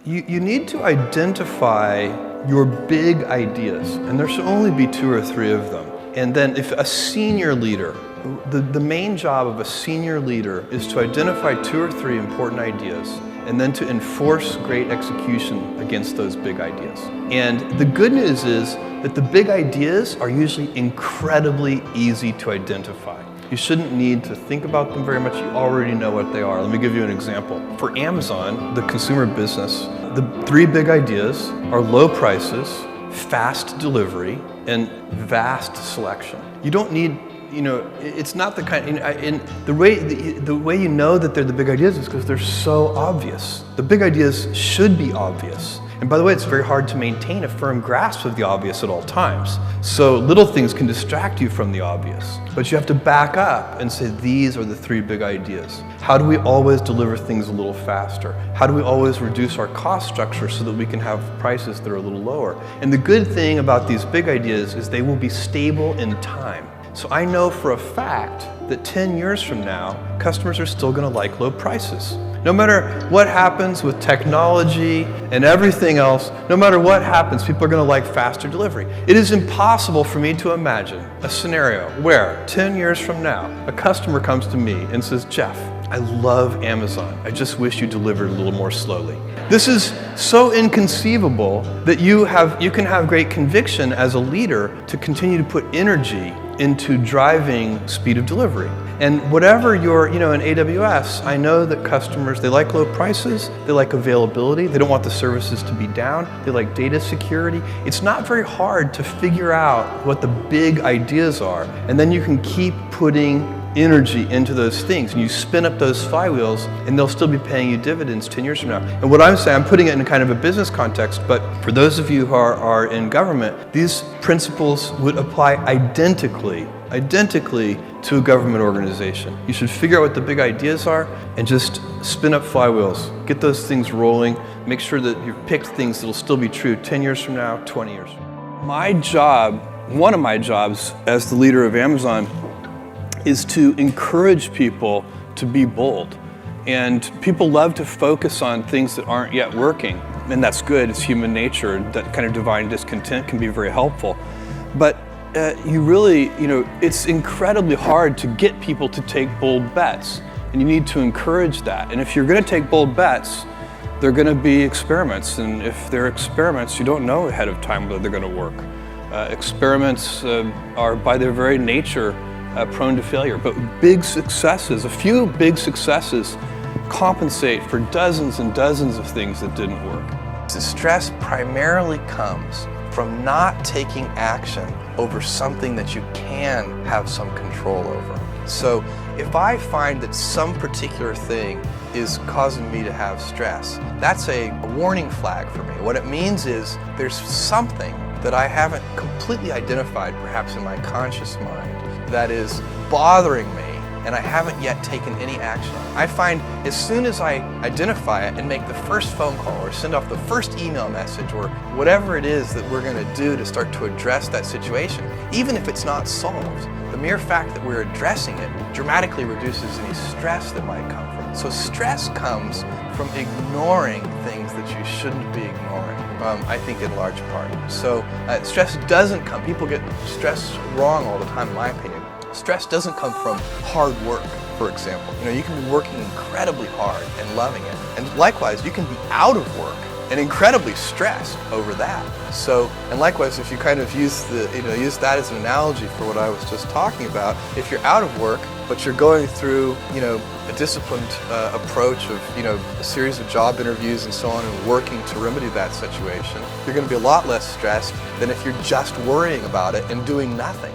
You need to identify your big ideas, and there should only be 2 or 3 of them. And then if a senior leader, the main job of a senior leader is to identify 2 or 3 important ideas and then to enforce great execution against those big ideas. And the good news is that the big ideas are usually incredibly easy to identify. You shouldn't need to think about them very much. You already know what they are. Let me give you an example. For Amazon, the consumer business, the 3 big ideas are low prices, fast delivery, and vast selection. You don't need, it's not the kind, the way you know that they're the big ideas is because they're so obvious. The big ideas should be obvious. And by the way, it's very hard to maintain a firm grasp of the obvious at all times. So little things can distract you from the obvious. But you have to back up and say, these are the 3 big ideas. How do we always deliver things a little faster? How do we always reduce our cost structure so that we can have prices that are a little lower? And the good thing about these big ideas is they will be stable in time. So I know for a fact that 10 years from now, customers are still going to like low prices. No matter what happens with technology and everything else, no matter what happens, people are going to like faster delivery. It is impossible for me to imagine a scenario where 10 years from now, a customer comes to me and says, Jeff, I love Amazon. I just wish you delivered a little more slowly. This is so inconceivable that you can have great conviction as a leader to continue to put energy into driving speed of delivery. And whatever you're, in AWS, I know that customers, they like low prices, they like availability, they don't want the services to be down, they like data security. It's not very hard to figure out what the big ideas are, and then you can keep putting energy into those things, and you spin up those flywheels, and they'll still be paying you dividends 10 years from now. And what I'm saying, I'm putting it in kind of a business context, but for those of you who are in government, these principles would apply identically to a government organization. You should figure out what the big ideas are and just spin up flywheels. Get those things rolling. Make sure that you've picked things that'll still be true 10 years from now, 20 years from now. My job, one of my jobs as the leader of Amazon, is to encourage people to be bold. And people love to focus on things that aren't yet working. And that's good, it's human nature. That kind of divine discontent can be very helpful. But it's incredibly hard to get people to take bold bets. And you need to encourage that. And if you're gonna take bold bets, they're gonna be experiments. And if they're experiments, you don't know ahead of time whether they're gonna work. Experiments are by their very nature prone to failure, but big successes, a few big successes compensate for dozens and dozens of things that didn't work. The stress primarily comes from not taking action over something that you can have some control over. So if I find that some particular thing is causing me to have stress, that's a warning flag for me. What it means is there's something that I haven't completely identified, perhaps in my conscious mind, that is bothering me, and I haven't yet taken any action. I find as soon as I identify it and make the first phone call or send off the first email message or whatever it is that we're going to do to start to address that situation, even if it's not solved, the mere fact that we're addressing it dramatically reduces any stress that might come from it. So stress comes from ignoring things that you shouldn't be ignoring, I think in large part. So stress doesn't come, people get stress wrong all the time in my opinion. Stress doesn't come from hard work, for example. You can be working incredibly hard and loving it. And likewise, you can be out of work and incredibly stressed over that. So, and likewise, if you kind of use that as an analogy for what I was just talking about, if you're out of work, but you're going through, a disciplined approach of, a series of job interviews and so on and working to remedy that situation, you're going to be a lot less stressed than if you're just worrying about it and doing nothing.